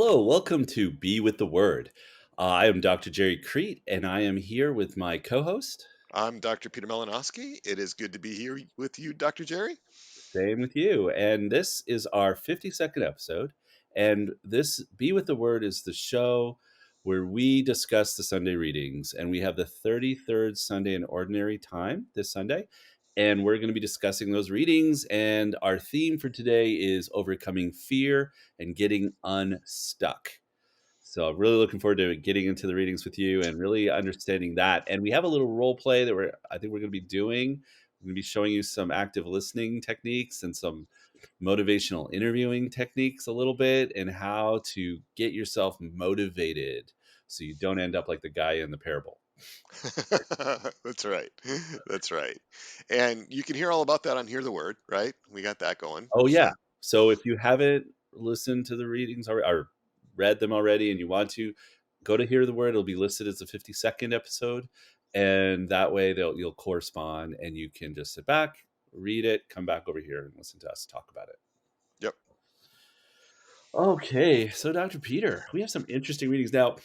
Hello, welcome to Be with the Word. I am Dr. Gerry Crete, and I am here with my co-host. I'm Dr. Peter Malinowski. It is good to be here with you, Dr. Gerry. Same with you. And this is our 52nd episode. And this Be with the Word is the show where we discuss the Sunday readings. And we have the 33rd Sunday in Ordinary Time this Sunday. And we're going to be discussing those readings. And our theme for today is overcoming fear and getting unstuck. So I'm really looking forward to getting into the readings with you and really understanding that. And we have a little role play that I think we're going to be doing. We're going to be showing you some active listening techniques and some motivational interviewing techniques a little bit, and how to get yourself motivated so you don't end up like the guy in the parable. That's right. That's right. And you can hear all about that on Hear the Word, right? We got that going. Oh yeah. So, So if you haven't listened to the readings or read them already and you want to, go to Hear the Word. It'll be listed as a 52nd episode. And that way you'll correspond and you can just sit back, read it, come back over here and listen to us talk about it. yep. Okay, so Dr. Peter, we have some interesting readings. Now,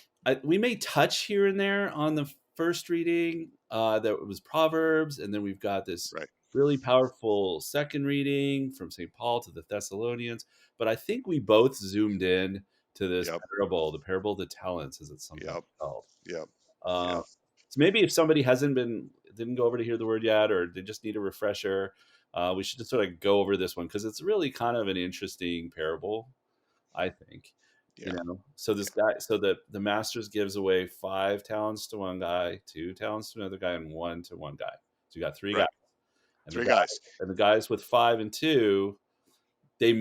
we may touch here and there on the first reading that was Proverbs, and then we've got this Right. really powerful second reading from St. Paul to the Thessalonians. But I think we both zoomed in to this Yep. parable, the parable of the talents, as it's sometimes Yep. called. Yep. Uh, Yep. so maybe if somebody didn't go over to hear the word yet, or they just need a refresher, we should just sort of go over this one because it's really kind of an interesting parable, I think. Yeah. So this guy, so the masters gives away 5 talents to one guy, 2 talents to another guy, and 1 to one guy. So you got 3 guys, Right. and Three guys. the guys with 5 and 2, they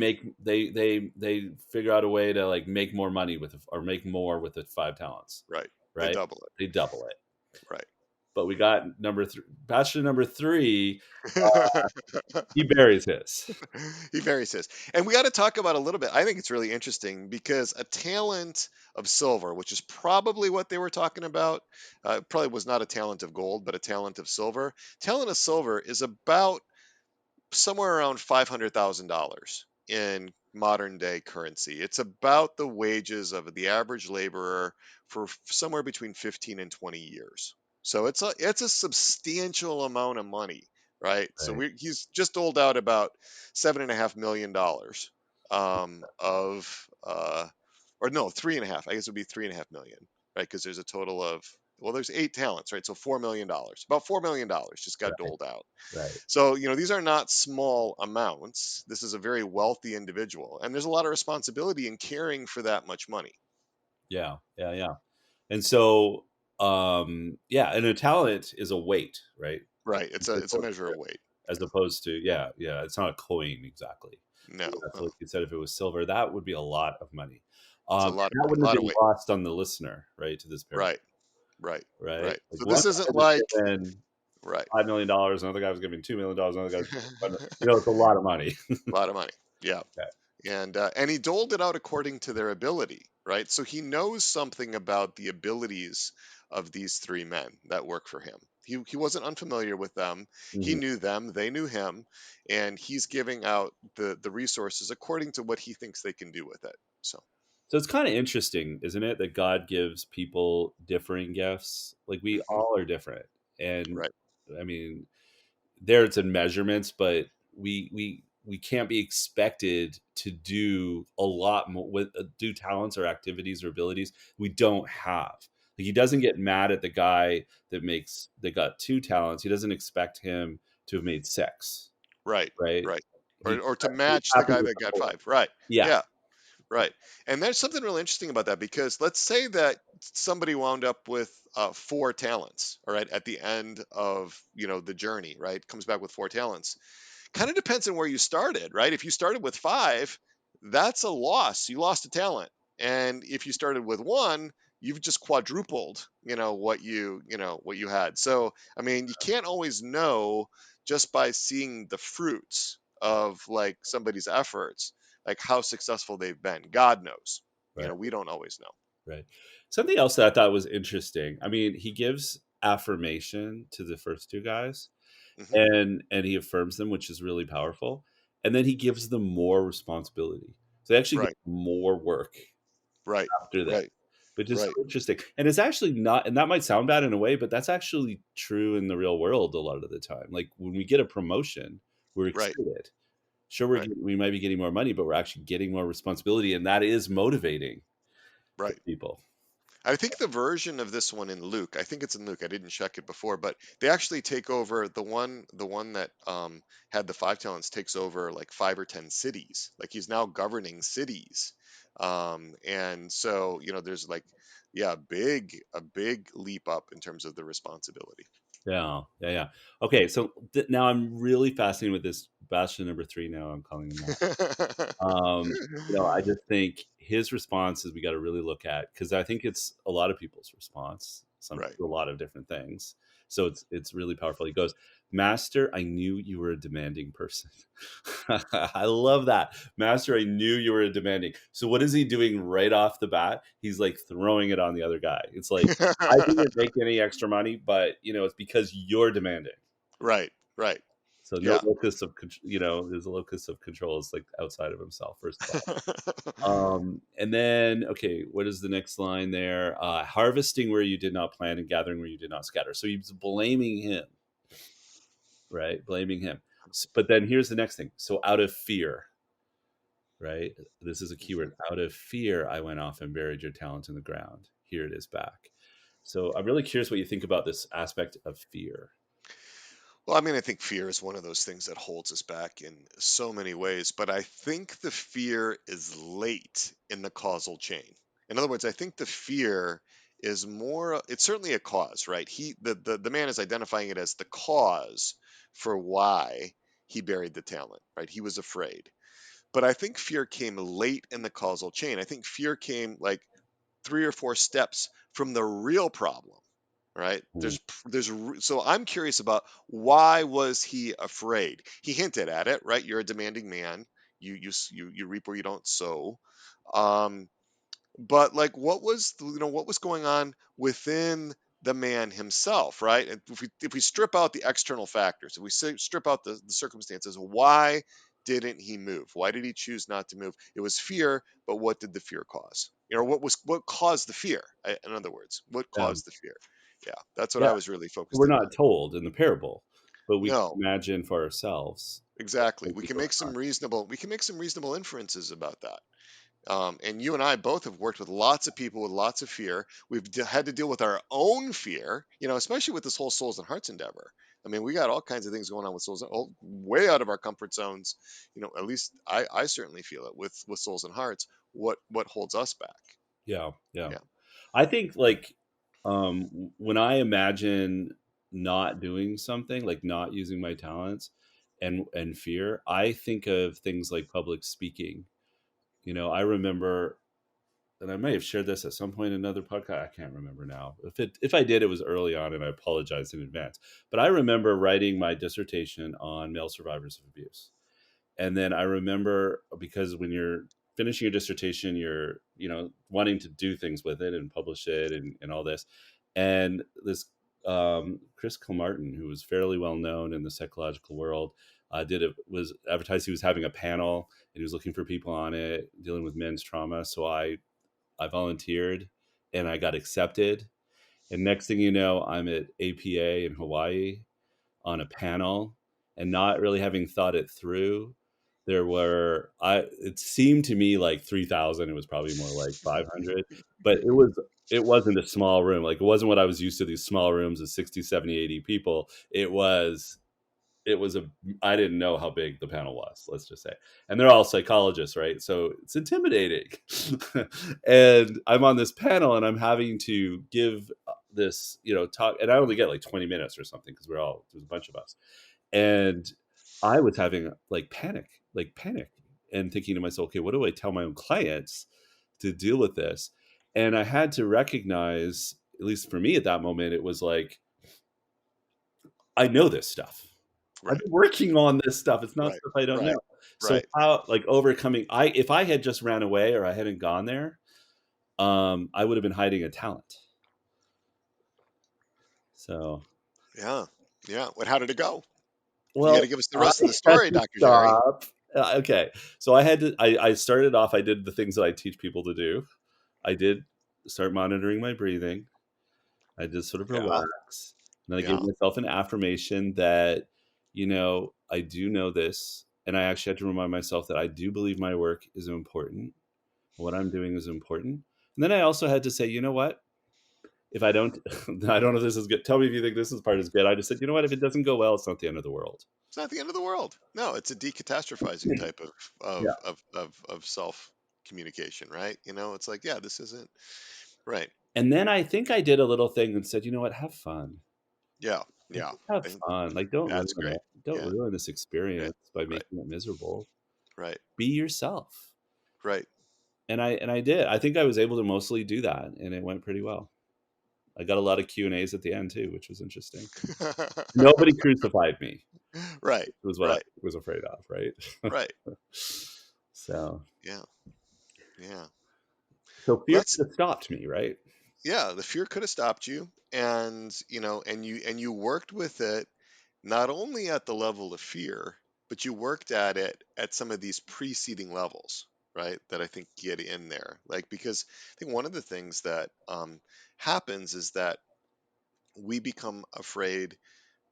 figure out a way to like make more money or make more with the 5 talents, Right. They right? double it. They double it. Right. But we got bachelor number 3. He buries his. He varies his. And we got to talk about a little bit. I think it's really interesting because a talent of silver, which is probably what they were talking about, probably was not a talent of gold, but a talent of silver. Talent of silver is about somewhere around $500,000 in modern day currency. It's about the wages of the average laborer for somewhere between 15 and 20 years. So it's a substantial amount of money, right? So Right. he's just doled out about $7.5 million of or no, 3.5. I guess it would be 3.5 million, right? Because there's a total of, well, there's 8 talents, right? So $4 million, about $4 million just got Right. doled out. Right. So, these are not small amounts. This is a very wealthy individual, and there's a lot of responsibility in caring for that much money. Yeah. Yeah. Yeah. And so, yeah, and a talent is a weight, right? Right. It's a measure of weight. As opposed to, yeah, it's not a coin exactly. No, That's like you said. If it was silver, that would be a lot of money. it's a And lot of that money, a wouldn't lot have of been weight. lost on the listener, right, to this parable, Right. Right. right? Right. Like So one this guy isn't was like given right. $5 million, another guy was given $2 million, another guy was given, it's a lot of money. A lot of money. Yeah. Okay. And he doled it out according to their ability, right? So he knows something about the abilities of these 3 men that work for him. He wasn't unfamiliar with them. He Mhm. knew them, they knew him, and he's giving out the resources according to what he thinks they can do with it. So So it's kind of interesting, isn't it, that God gives people differing gifts? Like we mhm, all are different, and right, I mean, there it's in measurements, but we can't be expected to do a lot more with do talents or activities or abilities we don't have. Like he doesn't get mad at the guy that got 2 talents. He doesn't expect him to have made 6, right, right? right. He Or to he's match the happy guy with that the got 4. 5. Right. Yeah. Yeah. Right. And there's something really interesting about that because let's say that somebody wound up with 4 talents, all right, at the end of, the journey, right? Comes back with 4 talents. Kind of depends on where you started, right? If you started with 5, that's a loss. You lost a talent. And if you started with 1, you've just quadrupled, what you had. So, I mean, you can't always know just by seeing the fruits of like somebody's efforts, like how successful they've been. God knows. Right. We don't always know. Right. Something else that I thought was interesting. I mean, he gives affirmation to the first 2 guys, Hmm. and he affirms them, which is really powerful. And then he gives them more responsibility. So they actually get Right. more work Right. after this, Right. which is so Right. interesting. And it's actually not, and that might sound bad in a way, but that's actually true in the real world a lot of the time. Like when we get a promotion, we're Right. excited. Sure, Right. we might be getting more money, but we're actually getting more responsibility, and that is motivating to Right. people. I think the version of this one in Luke, I think it's in Luke. I didn't check it before, but they actually take over the one that had the 5 talents takes over like 5 or 10 cities. Like he's now governing cities. And so, there's like, yeah, a big leap up in terms of the responsibility. Yeah, yeah, yeah. Okay, so now I'm really fascinated with this Bastion number 3. Now I'm calling him that. Um, I just think his response is we got to really look at, because I think it's a lot of people's response. Some Right. a lot of different things. So it's really powerful. He goes, "Master, I knew you were a demanding person." I love that, Master. I knew you were a demanding. So what is he doing right off the bat? He's like throwing it on the other guy. It's like I didn't make any extra money, but it's because you're demanding. Right. Right. So no Yeah. locus of there's a locus of control is like outside of himself, first of all. And then, okay, what is the next line there? Harvesting where you did not plant and gathering where you did not scatter. So he's blaming him, right? Blaming him. But then here's the next thing. So out of fear, right? This is a keyword. Out of fear, I went off and buried your talent in the ground. Here it is back. So I'm really curious what you think about this aspect of fear. Well, I mean, I think fear is one of those things that holds us back in so many ways, but I think the fear is late in the causal chain. In other words, I think the fear is more, it's certainly a cause, right? The man is identifying it as the cause for why he buried the talent, right? He was afraid. But I think fear came late in the causal chain. I think fear came like 3 or 4 steps from the real problem, right? Mm, So I'm curious about why was he afraid? He hinted at it, right? You're a demanding man. You reap where you don't sow. Um, but like, what was going on within the man himself, right? And if we strip out the external factors, if we strip out the circumstances, why didn't he move? Why did he choose not to move? It was fear, but what did the fear cause? What caused the fear? In other words, what yeah. caused the fear? Yeah, that's what Yeah. I was really We're focused in not on. told in the parable, but we can No, imagine for ourselves exactly. when We can people make are some reasonable inferences about that. And you and I both have worked with lots of people with lots of fear. We've had to deal with our own fear, especially with this whole souls and hearts endeavor. I mean, we got all kinds of things going on with souls, way out of our comfort zones. At least I certainly feel it with souls and hearts. What holds us back? yeah, yeah. Yeah. I think like when I imagine not doing something, like not using my talents and fear, I think of things like public speaking. I remember, and I may have shared this at some point in another podcast. I can't remember now. If I did, it was early on, and I apologize in advance. But I remember writing my dissertation on male survivors of abuse. And then I remember, because when you're finishing your dissertation, you're wanting to do things with it and publish it and all this. And this Chris Kilmartin, who was fairly well known in the psychological world, was advertised. He was having a panel and he was looking for people on it dealing with men's trauma. So I volunteered and I got accepted. And next thing you know, I'm at APA in Hawaii on a panel, and not really having thought it through. It seemed to me like 3,000. It was probably more like 500, but it wasn't a small room. Like it wasn't what I was used to, these small rooms of 60, 70, 80 people. It was I didn't know how big the panel was, let's just say. And they're all psychologists, right? So it's intimidating. And I'm on this panel and I'm having to give this, talk, and I only get like 20 minutes or something because there's a bunch of us. And I was having like panic and thinking to myself, okay, what do I tell my own clients to deal with this? And I had to recognize, at least for me at that moment, it was like, I know this stuff. I've Right. been working on this stuff. It's not Right. stuff I don't Right. know. So Right. how, like, overcoming, if I had just ran away or I hadn't gone there, I would have been hiding a talent. So, Yeah. Yeah. How did it go? You got well, to give us the I rest of the had story, to Dr. Gerry. stop. Okay. So I started off, I did the things that I teach people to do. I did start monitoring my breathing. I just sort of Yeah. relax. And then I gave Yeah. myself an affirmation that, I do know this. And I actually had to remind myself that I do believe my work is important. What I'm doing is important. And then I also had to say, you know what? If I don't, I don't know if this is good. Tell me if you think this is part is good. I just said, you know what? If it doesn't go well, it's not the end of the world. It's not the end of the world. No, it's a decatastrophizing type of Yeah. self communication, right? It's like, yeah, this isn't right. And then I think I did a little thing and said, you know what? Have fun. Yeah. Like, Yeah. just have I think fun. Like, don't that's ruin great. it. Don't Yeah. ruin this Right. experience by Right. making it miserable. Right. Be yourself. Right. And I did. I think I was able to mostly do that, and it went pretty well. I got a lot of Q&As at the end too, which was interesting. Nobody crucified me, Right. which was what I Right. was afraid of, right? Right. So Yeah. Yeah. so Well, fear could have stopped me, right? yeah, the fear could have stopped you, and you worked with it not only at the level of fear, but you worked at it at some of these preceding levels, right? That I think get in there. Like, because I think one of the things that happens is that we become afraid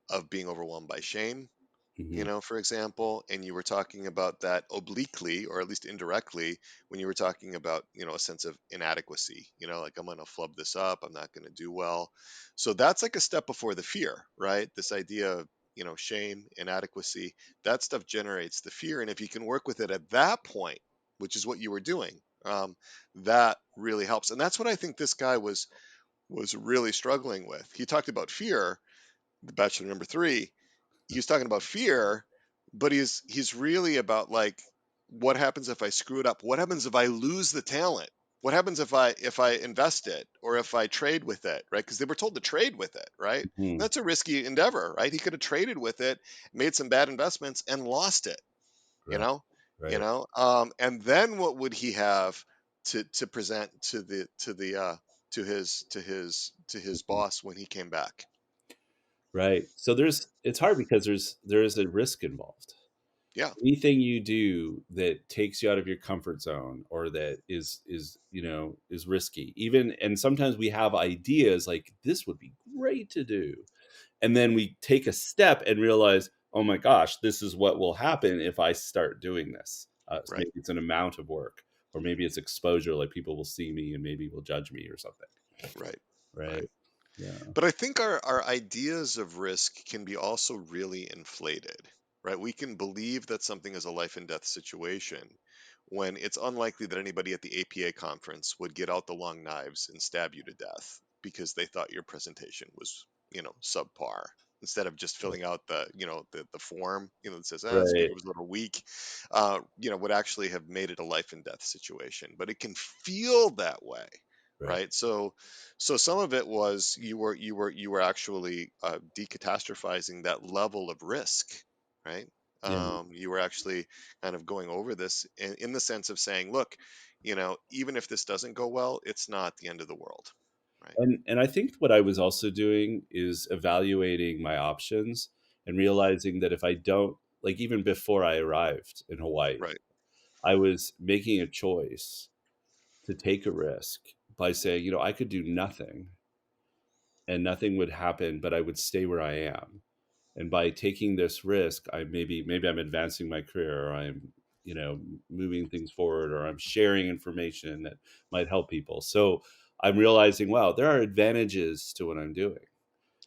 of being overwhelmed by shame, Mhm. for example, and you were talking about that obliquely, or at least indirectly, when you were talking about, a sense of inadequacy, like I'm going to flub this up, I'm not going to do well. So that's like a step before the fear, right? This idea of, shame, inadequacy, that stuff generates the fear. And if you can work with it at that point, which is what you were doing, that really helps. And that's what I think this guy was really struggling with. He talked about fear, the bachelor number three, he's talking about fear, but he's really about, like, what happens if I screw it up? What happens if I lose the talent? What happens if I invest it, or if I trade with it, right? Because they were told to trade with it, right? Mhm. That's a risky endeavor, right? He could have traded with it, made some bad investments, and lost it. You Right. know, Right. and then what would he have to present to his Mhm. boss when he came back? Right. So it's hard because there is a risk involved. Yeah, Anything you do that takes you out of your comfort zone or that is risky. Even and sometimes we have ideas like this would be great to do. And then we take a step and realize, oh my gosh, this is what will happen if I start doing this. So right, maybe it's an amount of work, or maybe it's exposure, like people will see me and maybe will judge me or something. right, Right. right. Yeah. But I think our ideas of risk can be also really inflated, right? We can believe that something is a life and death situation when it's unlikely that anybody at the APA conference would get out the long knives and stab you to death because they thought your presentation was, subpar. Instead of just filling out the form, that says, the speaker Right. was a little weak, would actually have made it a life and death situation. But it can feel that way, Right. right? So some of it was you were actually decatastrophizing that level of risk, right? Yeah. You were actually kind of going over this in the sense of saying, look, even if this doesn't go well, it's not the end of the world, right? And I think what I was also doing is evaluating my options and realizing that if I don't, like even before I arrived in Hawaii, Right. I was making a choice to take a risk by saying, I could do nothing and nothing would happen, but I would stay where I am. And by taking this risk, I maybe I'm advancing my career, or I'm, moving things forward, or I'm sharing information that might help people. So I'm realizing, wow, there are advantages to what I'm doing.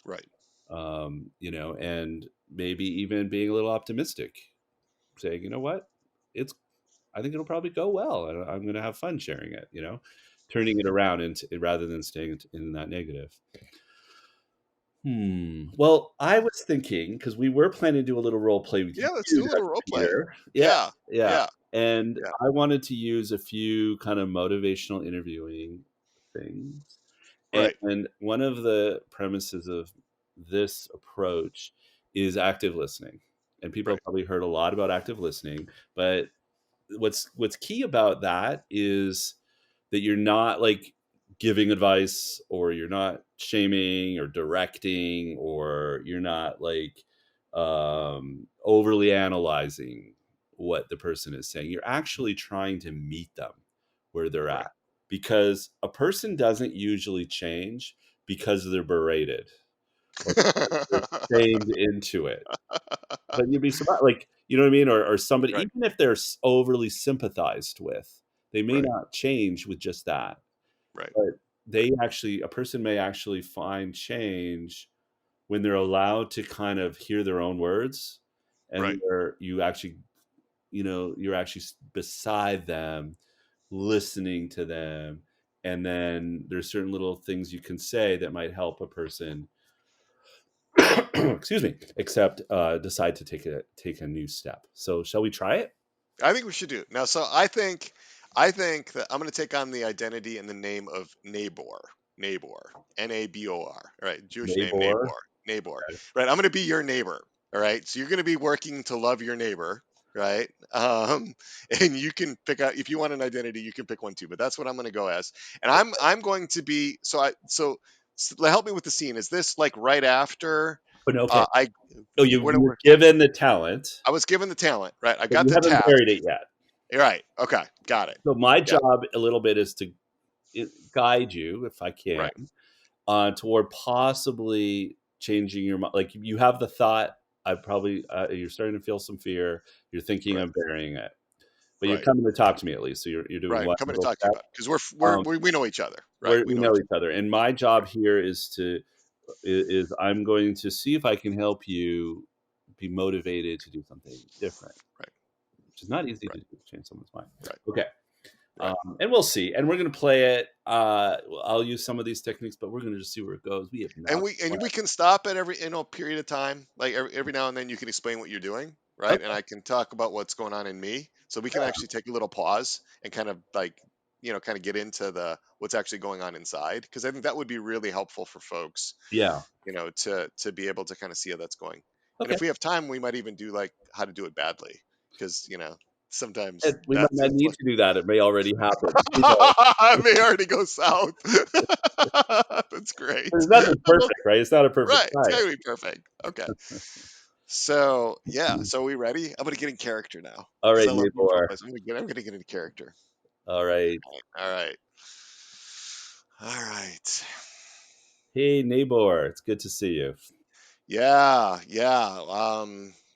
Right. And maybe even being a little optimistic, saying, you know what, it's I think it'll probably go well, and I'm going to have fun sharing it. Turning it around into rather than staying in that negative. Well, I was thinking because we were planning to do a little role play with Yeah, let's you do a next little role play. year. Yeah, Yeah. yeah. Yeah. And Yeah. I wanted to use a few kind of motivational interviewing things. Right. And one of the premises of this approach is active listening. And people Right. have probably heard a lot about active listening, but what's key about that is that you're not like giving advice, or you're not shaming or directing, or you're not like overly analyzing what the person is saying. You're actually trying to meet them where they're Right. at. because a person doesn't usually change because they're berated or they're shamed into it. But you'd be surprised, like, you know what I mean? Or somebody, Right, even if they're overly sympathized with, they may right, not change with just that. right, But right, a person may actually find change when they're allowed to kind of hear their own words, and right. where you actually, you're actually beside them, listening to them, and then there's certain little things you can say that might help a person excuse me, except decide to take a new step. So shall we try it? I think we should do it. Now. So I think that I'm going to take on the identity and the name of Nabor. Nabor. Nabor. All right. Jewish name Neighbor. Nabor. Nabor. Right. I'm going to be your neighbor. All right. So you're going to be working to love your neighbor. Right. And you can pick out if you want an identity, you can pick one too. But that's what I'm going to go as. And I'm going to be help me with the scene. Is this like right after Oh, no, okay. I Oh, you when you were given the talent, I was given the talent, right? I but got you the haven't task. buried it yet. Right. Okay. Got it. So my Yeah. job a little bit is to guide you, if I can, Right. toward possibly changing your mind. Like, you have the thought, I probably you're starting to feel some fear. You're thinking Right. of burying it, but you're Right. coming to talk to me at least. So you're doing Right. I'm one coming to little talk to you step. about it because Um, we know each other. Right. We we know know each each other, and my job here is I'm going to see if I can help you be motivated to do something different, other. which is not easy Right. to do, change someone's mind. Right. Okay. Right. And we'll see. And we're going to play it. I'll use some of these techniques, but we're going to just see where it goes. We have not. And we can stop at every period of time. Like every now and then you can explain what you're doing. Right. And Okay. I can talk about what's going on in me. So we can actually take a little pause and kind of like, kind of get into the what's actually going on inside. Because I think that would be really helpful for folks, Yeah. to be able to kind of see how that's going. And Okay. if we have time, we might even do like how to do it badly, because sometimes And we might that's not it's need like to do that. It may already happen. Who knows? I may already go south. That's great. There's nothing perfect, right? It's not a perfect Right, it's science. gotta be perfect. Okay, so yeah, so are we ready? I'm gonna get in character now All because right, I love being Nabor. focused. I'm gonna get into character. All right. All right, all right. Hey, Nabor. It's good to see you. Yeah, yeah.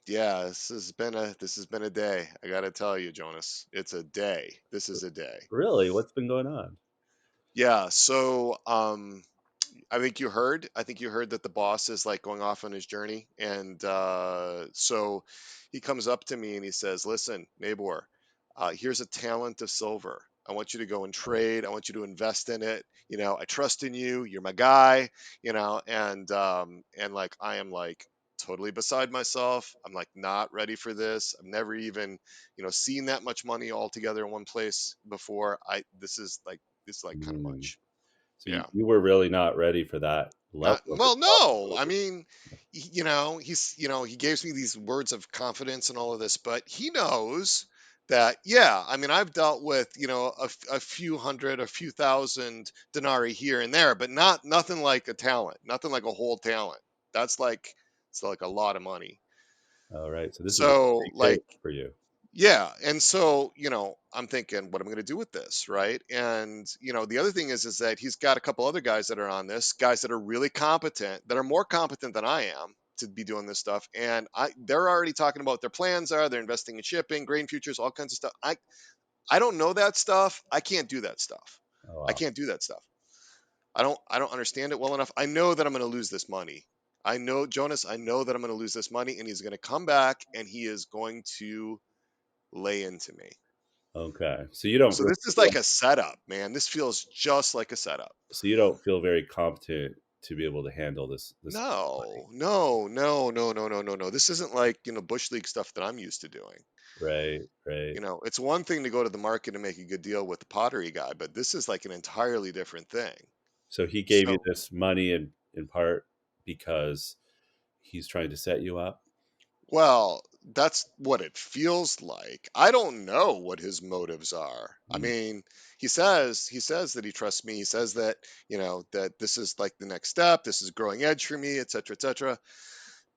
Yeah, this has been a day. I gotta tell you, Jonas, it's a day. This is a day. Really? What's been going on? Yeah, so I think you heard that the boss is like going off on his journey, and so he comes up to me and he says, "Listen, Nabor, here's a talent of silver. I want you to go and trade. I want you to invest in it. I trust in you. You're my guy. And like I am like totally beside myself. I'm like not ready for this. I've never even seen that much money all together in one place before. I this is like kind of Hmm. much. So you, Yeah. you were really not ready for that level Not of well, no. I responsibility. mean, he gives me these words of confidence and all of this, but he knows that, yeah, I mean, I've dealt with, a few hundred, a few thousand denarii here and there, but nothing like a talent, nothing like a whole talent. That's like, it's like a lot of money. All right. So this is a So, big like, case for you. yeah, and so, I'm thinking, what am I going to do with this, right? And the other thing is that he's got a couple other guys that are on this, guys that are really competent, that are more competent than I am to be doing this stuff, and they're already talking about what their plans are. They're investing in shipping, grain futures, all kinds of stuff. I don't know that stuff. I can't do that stuff. Oh, I wow. can't do that stuff. I don't understand it well enough. I know that I'm going to lose this money. I know, Jonas, I know that I'm going to lose this money, and he's going to come back and he is going to lay into me. Okay. So you don't So really this is like a setup, man. This feels just like a setup. so you don't feel very competent to be able to handle this money. No, no, no, no, no, no, no, no. This isn't like, Bush League stuff that I'm used to doing. Right, right. It's one thing to go to the market and make a good deal with the Pottery Guy, but this is like an entirely different thing. So he gave you So, this money in part because he's trying to set you up? well, that's what it feels like. I don't know what his motives are. I Mm, mean, he says that he trusts me. He says that, that this is like the next step. This is growing edge for me, et cetera, et cetera.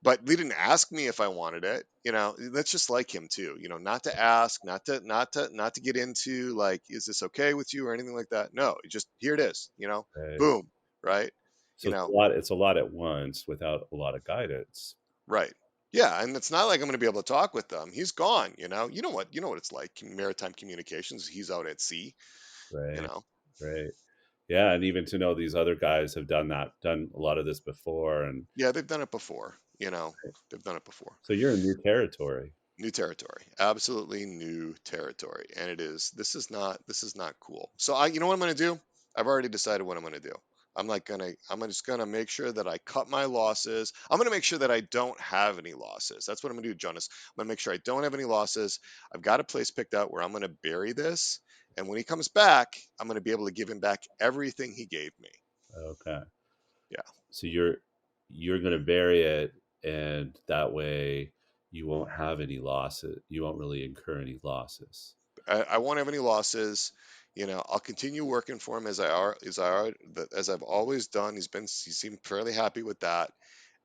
but they didn't ask me if I wanted it. That's just like him too. Not to ask, not to get into like, is this okay with you or anything like that. No, just here it is. Right. Boom, right? So You it's a know, lot. It's a lot at once without a lot of guidance. right. Yeah, and it's not like I'm going to be able to talk with them. He's gone. You know what it's like. Maritime communications. He's out at sea. You Right. know. Right. Yeah, and even to know these other guys have done a lot of this before, and Yeah, they've done it before. They've done it before. so you're in new territory. New territory, absolutely new territory, and this is not cool. So you know what I'm going to do? I've already decided what I'm going to do. I'm just going to make sure that I cut my losses. I'm going to make sure that I don't have any losses. That's what I'm going to do, Jonas. I'm going to make sure I don't have any losses. I've got a place picked out where I'm going to bury this, and when he comes back, I'm going to be able to give him back everything he gave me. Okay. Yeah. So you're going to bury it, and that way you won't have any losses. You won't really incur any losses. I won't have any losses. I'll continue working for him as I've always done. He seemed fairly happy with that.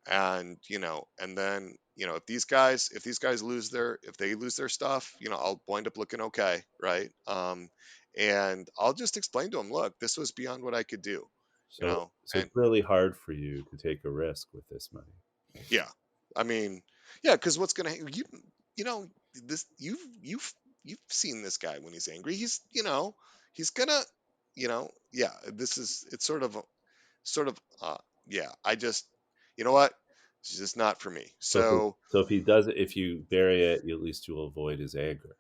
And then, if these guys lose their stuff, I'll wind up looking okay, right? And I'll just explain to him, look, this was beyond what I could do, So and it's really hard for you to take a risk with this money. yeah, I mean, yeah, because what's gonna you know this you've seen this guy when he's angry. He's gonna yeah. This is it's sort of yeah. I just you know what, it's just not for me. So So if he does it, if you bury it, at least you'll avoid his anger.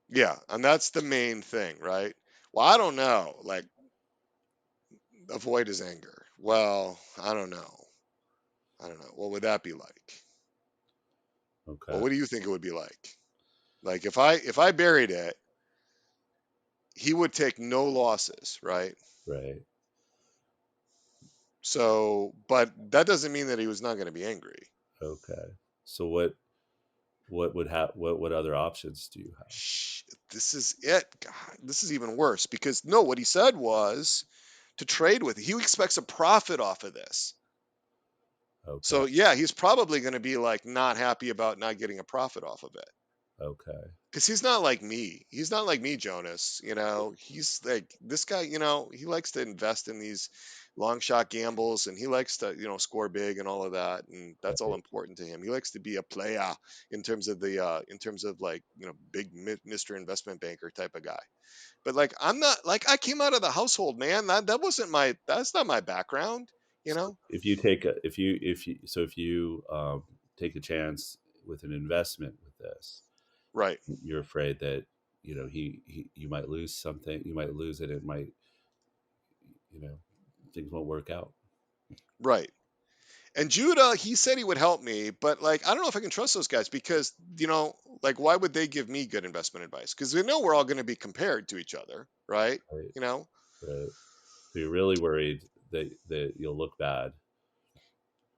yeah, and that's the main thing, right? Well, I don't know, like avoid his anger. Well, I don't know. What would that be like? Well, Okay. what do you think it would be like? Like if I buried it, he would take no losses, right? Right. So, but that doesn't mean that he was not going to be angry. Okay. So what other options do you have? Shh, this is it. God, this is even worse because no, what he said was to trade with. He expects a profit off of this. Okay. So yeah, he's probably going to be like not happy about not getting a profit off of it. Okay. Because he's not like me. He's not like me, Jonas. He's like this guy. He likes to invest in these long shot gambles, and he likes to, score big and all of that, and that's all Right. important to him. He likes to be a player in terms of like big Mr. Investment Banker type of guy. But like I'm not like I came out of the household, man. That's not my background. You So know, if you take a if you take a chance with an investment with this, right, you're afraid that you might lose something. You might lose it. It might you know things won't work out. right. And Judah, he said he would help me, but like I don't know if I can trust those guys because like why would they give me good investment advice? Because they know we're all going to be compared to each other, right? Right. You know, Right. So you're really worried that you'll look bad.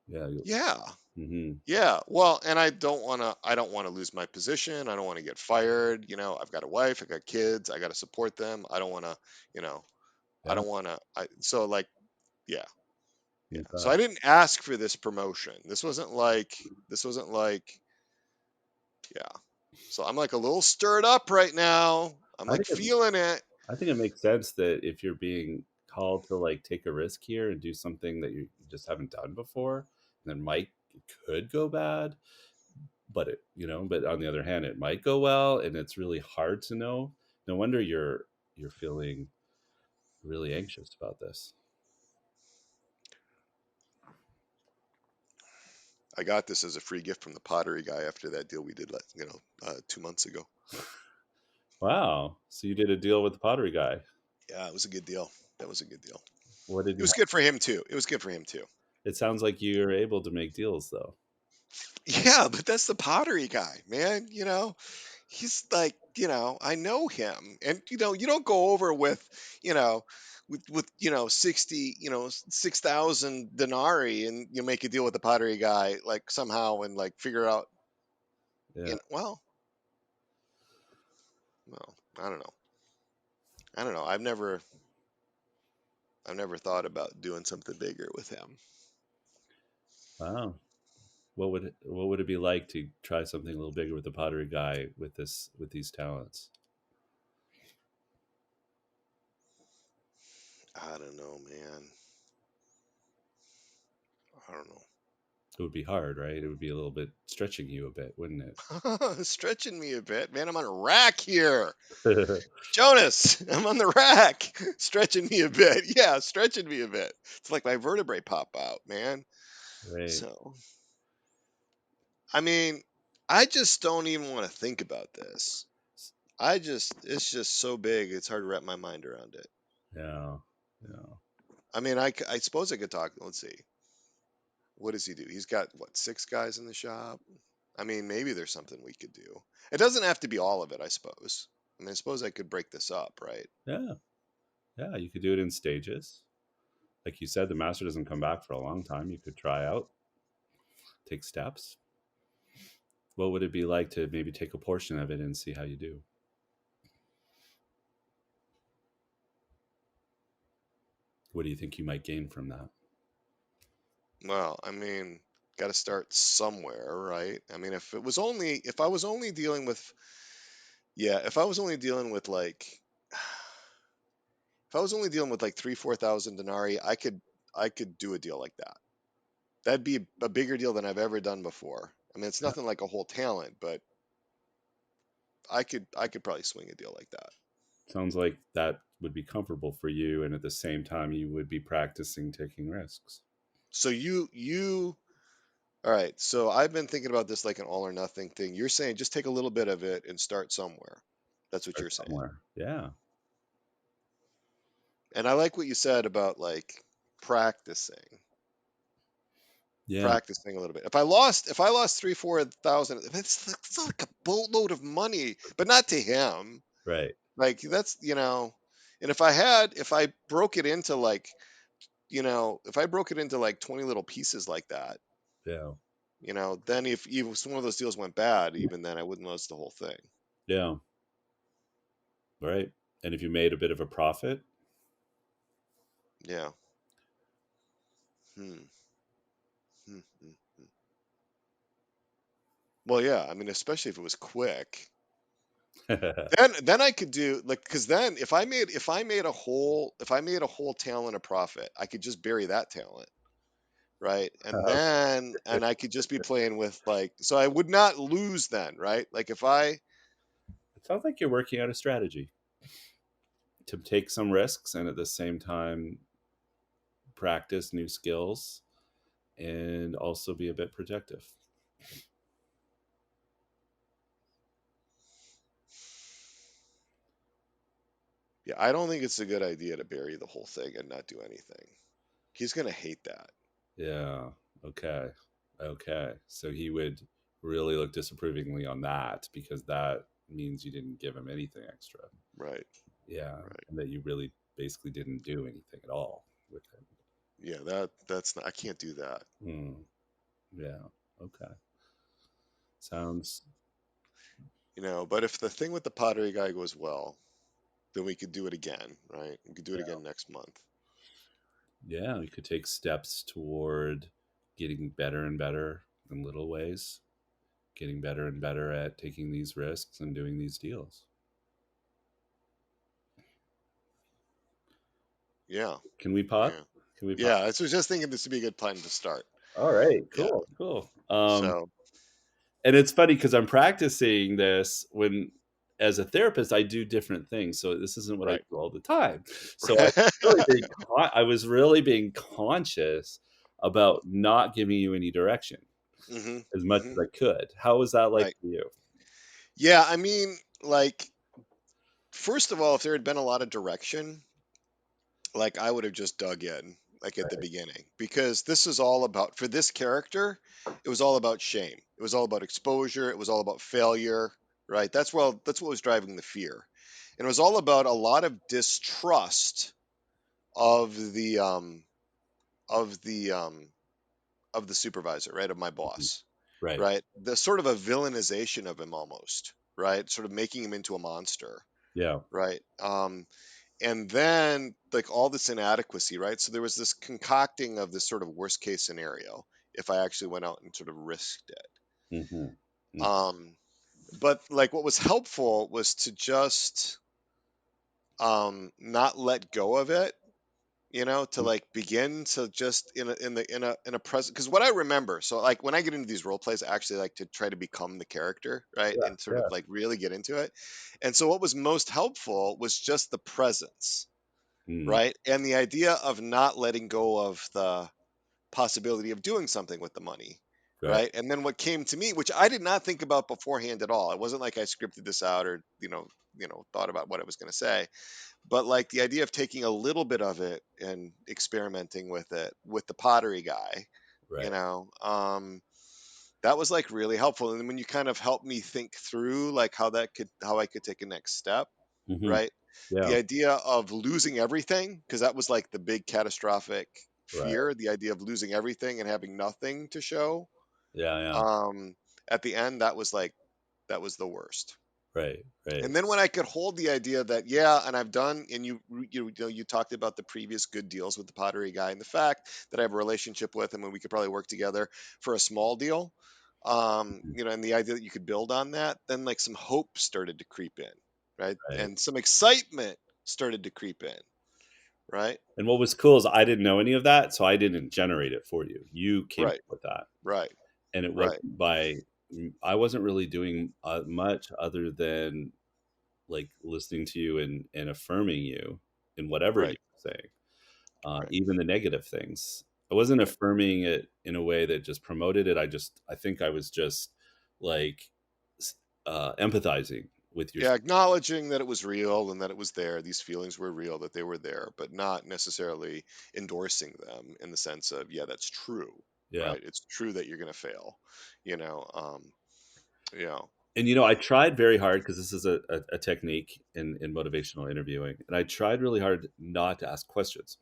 Yeah. yeah, Mm-hmm. yeah. Well, and I don't want to lose my position. I don't want to get fired. I've got a wife, I got kids, I got to support them. I don't want to, you know, I Yeah. don't want to. So like, yeah, yeah. So Okay. I didn't ask for this promotion. This wasn't like, yeah. So I'm like a little stirred up right now. I'm I like think it, feeling it. I think it makes sense that if you're being called to like take a risk here and do something that you just haven't done before, then it could go bad. But but on the other hand, it might go well, and it's really hard to know. No wonder you're feeling really anxious about this. I got this as a free gift from the Pottery Guy after that deal we did, 2 months ago. Wow. So you did a deal with the Pottery Guy. Yeah, it was a good deal. That was a good deal. What did It you was have? good for him too. It was good for him too. It sounds like you're able to make deals though. Yeah, but that's the Pottery Guy, man. He's like, I know him, and you don't go over you know, with 60, 6,000 denarii, and you make a deal with the Pottery Guy like somehow and like figure out, Yeah. well, I don't know. I don't know. I've never thought about doing something bigger with him. Wow. what would it be like to try something a little bigger with the Pottery Guy with these talents? I don't know, man. I don't It would be hard, right? It would be a little bit stretching you a bit, wouldn't it? know. Stretching me a bit, man. I'm on a rack here. Jonas, I'm on the rack. Stretching me a bit. Yeah, stretching me a bit. It's like my vertebrae pop out, man. Right. So, I mean, I just don't even want to think about this. It's just so big, it's hard to wrap my mind around it. Yeah. Yeah. I mean, I suppose I could talk. Let's see. What does he do? He's got, what, 6 guys in the shop? I mean, maybe there's something we could do. It doesn't have to be all of it, I suppose. I mean, I suppose I could break this up, right? Yeah. Yeah. You could do it in stages. Like you said, the master doesn't come back for a long time. You could try out, take steps. What would it be like to maybe take a portion of it and see how you do? What do you think you might gain from that? Well, I mean, got to start somewhere, right? I mean, if I was only dealing with, yeah, if I was only dealing with like, if I was only dealing with like 4,000 denarii, I could do a deal like that. That'd be a bigger deal than I've ever done before. I mean, it's Yeah. nothing like a whole talent, but I could probably swing a deal like that. Sounds like that would be comfortable for you, and at the same time, you would be practicing taking risks. So all right. So I've been thinking about this like an all or nothing thing. You're saying just take a little bit of it and start somewhere. That's what Start you're saying. somewhere. Yeah. And I like what you said about like practicing, Yeah. practicing a little bit. If I lost 4,000, it's like a boatload of money, but not to him. Right. Like that's, and if I broke it into like, if I broke it into like 20 little pieces like that, Yeah. then if one of those deals went bad, even then I wouldn't lose the whole thing. Yeah. Right. And if you made a bit of a profit, Yeah. Hmm. Hmm. Hmm. Hmm. Well, yeah. I mean, especially if it was quick, then I could do like, because then if I made a whole talent a profit, I could just bury that talent, right? And I could just be playing with like, so I would not lose then, right? Like if I it sounds like you're working out a strategy to take some risks and at the same time practice new skills and also be a bit protective. Yeah, I don't think it's a good idea to bury the whole thing and not do anything. He's gonna hate that. Yeah. Okay. Okay. So he would really look disapprovingly on that because that means you didn't give him anything extra. Right. Yeah. Right. And that you really basically didn't do anything at all with him. Yeah, that's not, I can't do that. Hmm. Yeah. Okay. Sounds. But if the thing with the pottery guy goes well, then we could do it again, right? We could do it Yeah. again next month. Yeah. We could take steps toward getting better and better in little ways, getting better and better at taking these risks and doing these deals. Yeah. Can we pause? Yeah. Can we pause? Yeah, I was just thinking this would be a good time to start. All right. Yeah. Cool. Cool. So, And it's funny because I'm practicing this when, as a therapist, I do different things. So this isn't what I right. do all the time. So I was really being conscious about not giving you any direction Mhm. as much as Mhm. I could. How was that like Right. for you? Yeah, I mean, like first of all, if there had been a lot of direction, like I would have just dug in like at the beginning because this is all about for this character, it was all about shame. It was all about exposure, it was all about failure, right? That's what was driving the fear. And it was all about a lot of distrust of of the um of the supervisor, right? Of my Mhm. boss, Right. right? The sort of a villainization of him almost, right? Sort of making him into a monster, Yeah. right? And then like all this inadequacy, right? So there was this concocting of this sort of worst case scenario, if I actually went out and sort of risked it. Mhm. Mm. Um, but like what was helpful was to just not let go of it, to like begin to just in a present. Because what I remember, so like when I get into these role plays, I actually like to try to become the character, right, Yeah, and sort of yeah. like really get into it. And so what was most helpful was just the presence, Mm, right, and the idea of not letting go of the possibility of doing something with the money, right. right. And then what came to me, which I did not think about beforehand at all, it wasn't like I scripted this out or thought about what I was going to say, but like the idea of taking a little bit of it and experimenting with it with the Pottery Guy, you Right. know um that was like really helpful. And then when you kind of helped me think through like how I could take a next step, Mhm. right, the Yeah. idea of losing everything, because that was like the big catastrophic Right. fear, the idea of losing everything and having nothing to show, Yeah, yeah. um at the end, that was the worst. Right, right. And then when I could hold the idea that, yeah, and I've done, and you talked about the previous good deals with the Pottery Guy, and the fact that I have a relationship with him and we could probably work together for a small deal, Mhm. and the idea that you could build on that, then like some hope started to creep in, right, Right. and some excitement started to creep in, right, And what was cool is I didn't know any of that, so I didn't generate it for you. You came up right, with that. right, And it right, wasn't by I wasn't really doing, much other than, like, listening to you and affirming you in whatever you right, were saying, right, even the negative things. I wasn't right. affirming it in a way that just promoted it. I think I was just, like, s empathizing with your. Yeah, acknowledging that it was real and that it was there. These feelings were real, that they were there, but not necessarily endorsing them in the sense of, yeah, that's true, Yeah. right? It's true that you're going to fail, you know. You know, And, I tried very hard because this is a technique in motivational interviewing, and I tried really hard not to ask questions.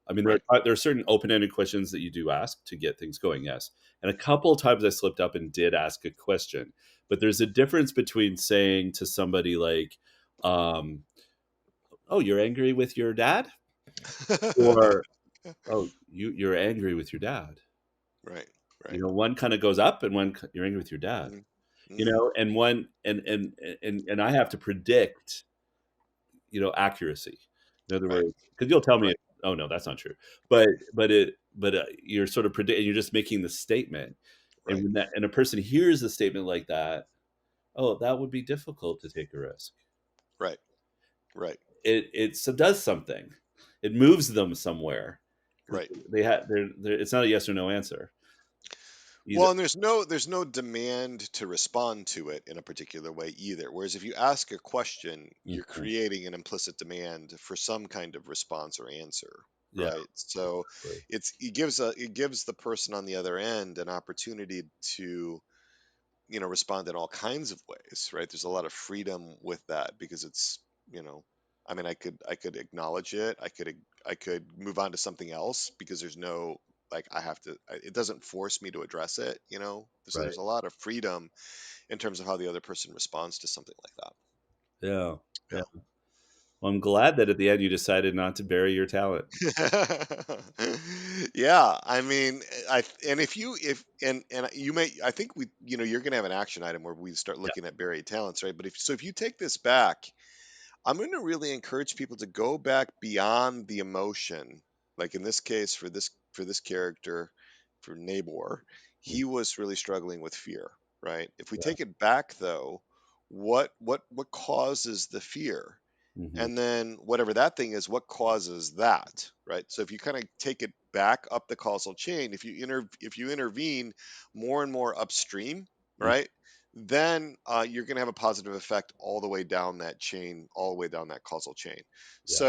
I mean, right. there are certain open-ended questions that you do ask to get things going, yes. And a couple of times I slipped up and did ask a question, but there's a difference between saying to somebody like, um, "Oh, you're angry with your dad," or "Oh, you're angry with your dad." Right, right. One kind of goes up, and you're angry with your dad. Hmm. Hmm. And one and I have to predict accuracy. In other Right, words, because you'll tell me, right, "Oh no, that's not true," but you're sort of you're just making the statement, and right, when a person hears a statement like that, oh, that would be difficult to take a risk. right, right, It does something. It moves them somewhere because right. they have it's not a yes or no answer either. Well, and there's no demand to respond to it in a particular way either. Whereas if you ask a question, you're Mhm. creating an implicit demand for some kind of response or answer, Yeah, right? So exactly. it gives the person on the other end an opportunity to respond in all kinds of ways, right? There's a lot of freedom with that because it's you know I mean, I could acknowledge it, I could move on to something else because there's no, like, it doesn't force me to address it, so Right. there's a lot of freedom in terms of how the other person responds to something like Yeah. Yeah. that. Well, I'm glad that at the end you decided not to bury your talent. Yeah, I mean, and if and you may, I think you're going to have an action item where we start Yeah. looking at buried talents, right? But if you take this back, I'm going to really encourage people to go back beyond the emotion. Like in this case, for this character, for Nabor, Mm, he was really struggling with fear, right? If we yeah. take it back though, what causes the fear? Mhm. And then whatever that thing is, what causes that, right? So if you kind of take it back up the causal chain, if you intervene more and more upstream, Mm, right, then you're going to have a positive effect all the way down that chain, all the way down that causal chain. yeah.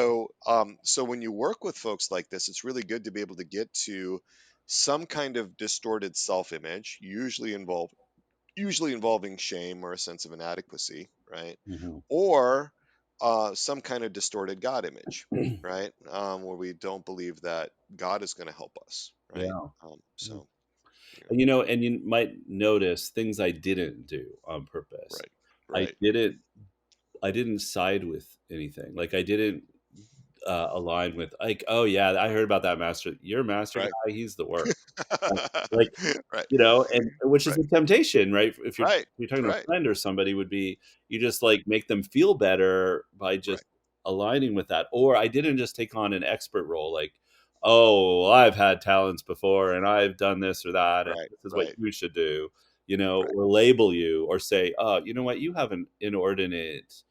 So when you work with folks like this, it's really good to be able to get to some kind of distorted self-image, usually involving shame or a sense of inadequacy, right? Mhm. Or some kind of distorted God image, right? Where we don't believe that God is going to help us, right? Yeah. Yeah. So, yeah, And you might notice things I didn't do on purpose. right, I right, didn't I didn't side with anything. Like I didn't align with, like, oh yeah, I heard about that master. Your master Right. guy, he's the worst. Like, Right. and which is Right. a temptation, right? If Right. you're talking to a Right. friend or somebody, would be you just like make them feel better by just Right. aligning with that. Or I didn't just take on an expert role, like, oh, well, I've had talents before and I've done this or that, and Right. this is what Right. you should do, Right. or label you or say, oh, you know what, you have an inordinate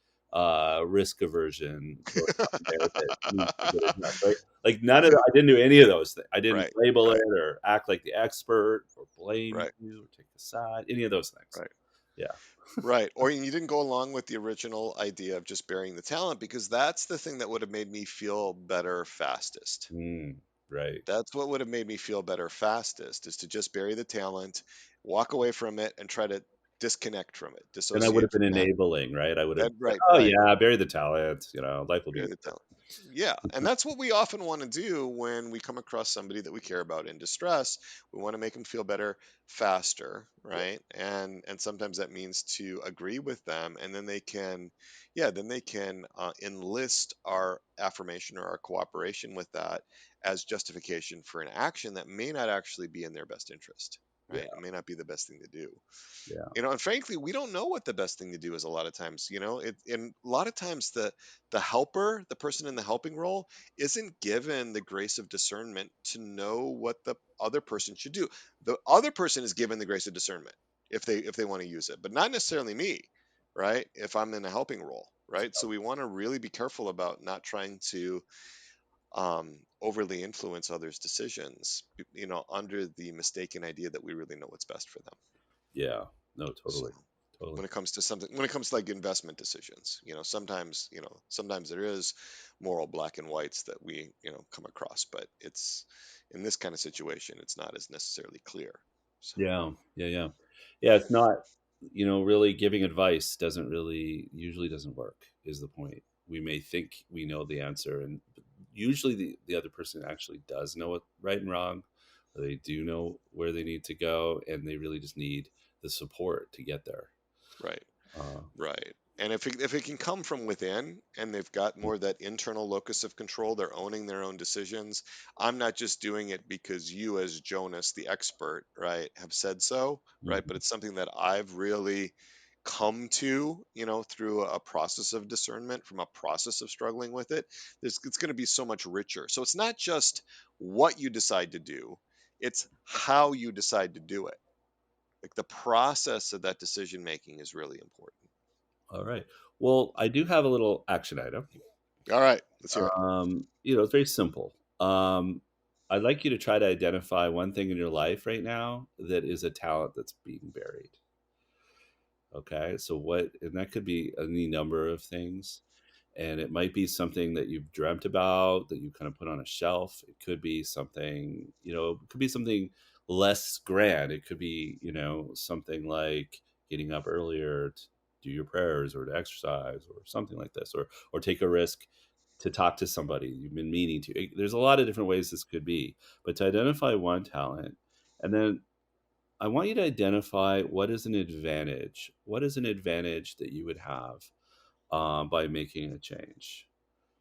risk aversion going on there that needs to get addressed, right? Like none of I didn't do any of those things. I didn't Right. label it Right. or act like the expert or blame Right. you or take a side, any of those things. Right. Yeah. Right. Or you didn't go along with the original idea of just burying the talent, because that's the thing that would have made me feel better fastest. Mm, right. That's what would have made me feel better fastest, is to just bury the talent, walk away from it, and try to disconnect from it, Then I would have dissociate been from that. enabling, right? I would have That said, right, oh right. yeah, bury the talent, life will be Bury the good. talent. Yeah, and that's what we often want to do when we come across somebody that we care about in distress. We want to make them feel better faster, Yeah. right? And sometimes that means to agree with them, and then they can, yeah, then they can enlist our affirmation or our cooperation with that as justification for an action that may not actually be in their best interest, Yeah. right? It may not be the best thing to do. Yeah. And frankly, we don't know what the best thing to do is a lot of times. And a lot of times the helper, the person in the helping role, isn't given the grace of discernment to know what the other person should do. The other person is given the grace of discernment if they want to use it, but not necessarily me, right? If I'm in a helping role, right? So we want to really be careful about not trying to overly influence others' decisions, under the mistaken idea that we really know what's best for them. Yeah. No, So totally. Totally. when it comes to like investment decisions, sometimes there is moral black and whites that we come across, but it's in this kind of situation it's not as necessarily clear. So Yeah. Yeah. Yeah. Yeah. It's not, really giving advice usually doesn't work, is the point. We may think we know the answer, and usually the other person actually does know what right and wrong, or they do know where they need to go, and they really just need the support to get there. right. Uh, Right. And if it can come from within and they've got more of that internal locus of control, they're owning their own decisions. I'm not just doing it because you, as Jonas, the expert, right, have said so, right? But mhm. it's something that I've really come to, through a process of discernment, from a process of struggling with it. It's going to be so much richer. So it's not just what you decide to do, it's how you decide to do it. Like the process of that decision making is really important. All right. Well, I do have a little action item. All right, let's hear it. It's very simple. I'd like you to try to identify one thing in your life right now that is a talent that's being buried. Okay. So and that could be any number of things. And it might be something that you've dreamt about that you kind of put on a shelf. It could be something, it could be something less grand. It could be, something like getting up earlier to do your prayers or to exercise or something like this, or take a risk to talk to somebody you've been meaning to. There's a lot of different ways this could be, but to identify one talent, and then I want you to identify what is an advantage. What is an advantage that you would have by making a change?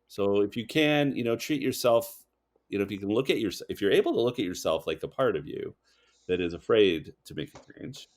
So if you can, treat yourself, if you can look at yourself, if you're able to look at yourself like a part of you that is afraid to make a change,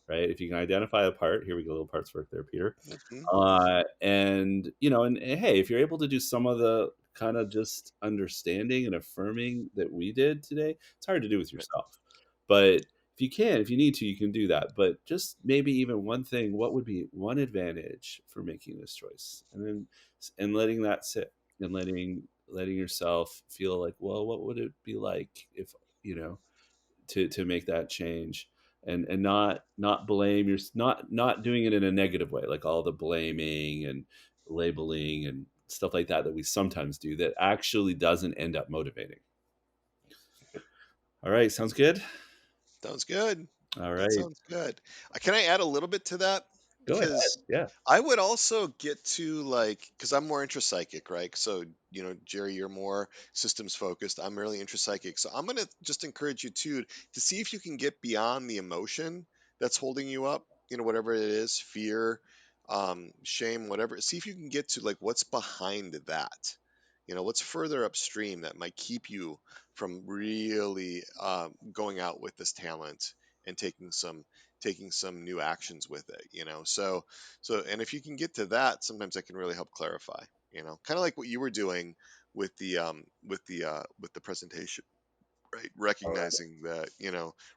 right? If you can identify a part, here we go, little parts work there, Peter. Mhm. And hey, if you're able to do some of the kind of just understanding and affirming that we did today, it's hard to do with Right. yourself. But if you need to, you can do that. But just maybe even one thing, what would be one advantage for making this choice? And letting that sit and letting yourself feel like, well, what would it be like if, you know, to make that change, and not blame your not doing it in a negative way, like all the blaming and labeling and stuff like that we sometimes do that actually doesn't end up motivating. All right, sounds good. Sounds good. All That right, sounds good. Can I add a little bit to that? go ahead. Because Yeah. I would also get to like, because I'm more intrapsychic, right? So, Jerry, you're more systems focused. I'm really intrapsychic. So I'm going to just encourage you to see if you can get beyond the emotion that's holding you up, whatever it is, fear, shame, whatever. See if you can get to like what's behind that. what's further upstream that might keep you from really going out with this talent and taking some new actions with it, and if you can get to that, sometimes that can really help clarify, kind of like what you were doing with the presentation, right? All right.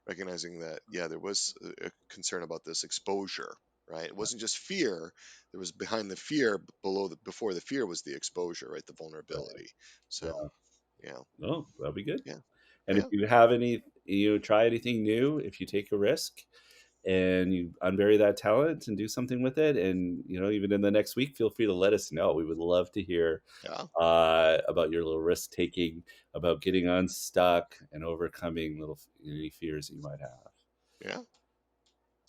Recognizing that, yeah, there was a concern about this exposure, right? It wasn't just fear. There was behind the fear, before the fear was the exposure, right? The Right. vulnerability. So, Yeah. yeah, Oh, that'll be good. yeah, And if yeah, you have try anything new, if you take a risk and you unbury that talent and do something with it, and even in the next week, feel free to let us know. We would love to hear yeah, about your little risk taking, about getting unstuck and overcoming little any fears that you might have. yeah,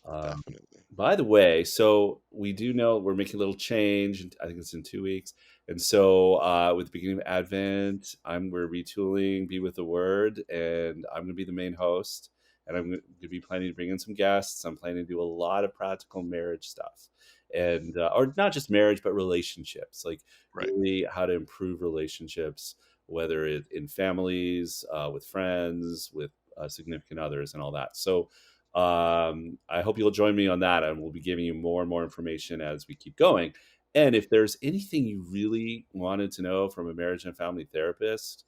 Um, definitely. by the way, so we do know we're making a little change. I think it's in 2 weeks. And so with the beginning of Advent, we're retooling Be With the Word, and I'm going to be the main host. And I'm going to be planning to bring in some guests. I'm planning to do a lot of practical marriage stuff. And, or not just marriage, but relationships, like Right, really how to improve relationships, whether it in families, with friends, with significant others, and all that. So, I hope you'll join me on that, and we'll be giving you more and more information as we keep going. And if there's anything you really wanted to know from a marriage and family therapist,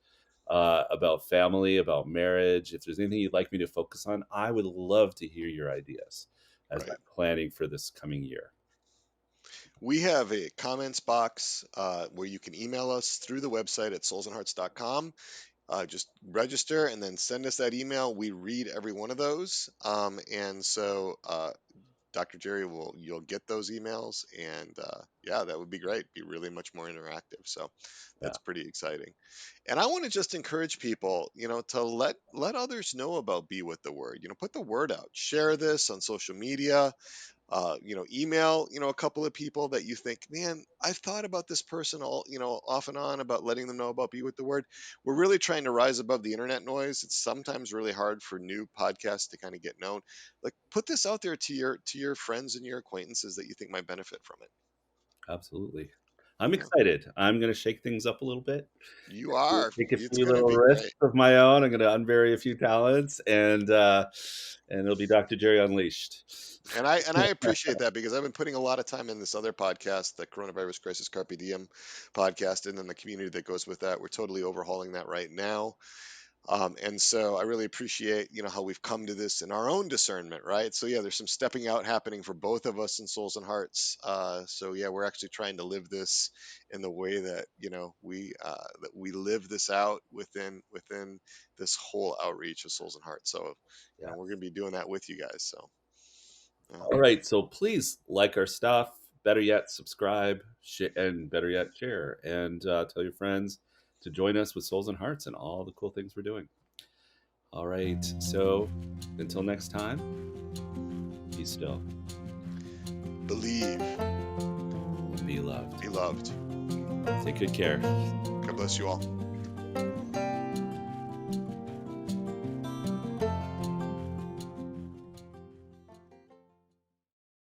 about family, about marriage, if there's anything you'd like me to focus on, I would love to hear your ideas as right. I'm planning for this coming year. We have a comments box where you can email us through the website at soulsandhearts.com. Just register and then send us that email. We read every one of those. And so Dr. Gerry you'll get those emails, and yeah, that would be great. Be really much more interactive. So Yeah, that's pretty exciting. And I want to just encourage people, to let others know about Be With the Word. Put the word out. Share this on social media. Email, a couple of people that you think, man, I've thought about this person all, off and on, about letting them know about Be With the Word. We're really trying to rise above the internet noise. It's sometimes really hard for new podcasts to kind of get known. Like, put this out there to your friends and your acquaintances that you think might benefit from it. absolutely. I'm Yeah, excited. I'm going to shake things up a little bit. you are. Take a It's few going to little be risks great. of my own. I'm going to unbury a few talents, and it'll be Dr. Jerry Unleashed. And I appreciate that, because I've been putting a lot of time in this other podcast, the Coronavirus Crisis Carpe Diem podcast, and then the community that goes with that. We're totally overhauling that right now. And so I really appreciate, how we've come to this in our own discernment, right? So yeah, there's some stepping out happening for both of us in Souls and Hearts. So yeah, we're actually trying to live this in the way that, we live this out within this whole outreach of Souls and Hearts. So, Yeah. we're going to be doing that with you guys. So yeah, All right. So please like our stuff. Better yet, subscribe, and better yet, share, and tell your friends to join us with Souls and Hearts and all the cool things we're doing. All right. So until next time, be still, believe, be loved. be loved. Take good care. God bless you all.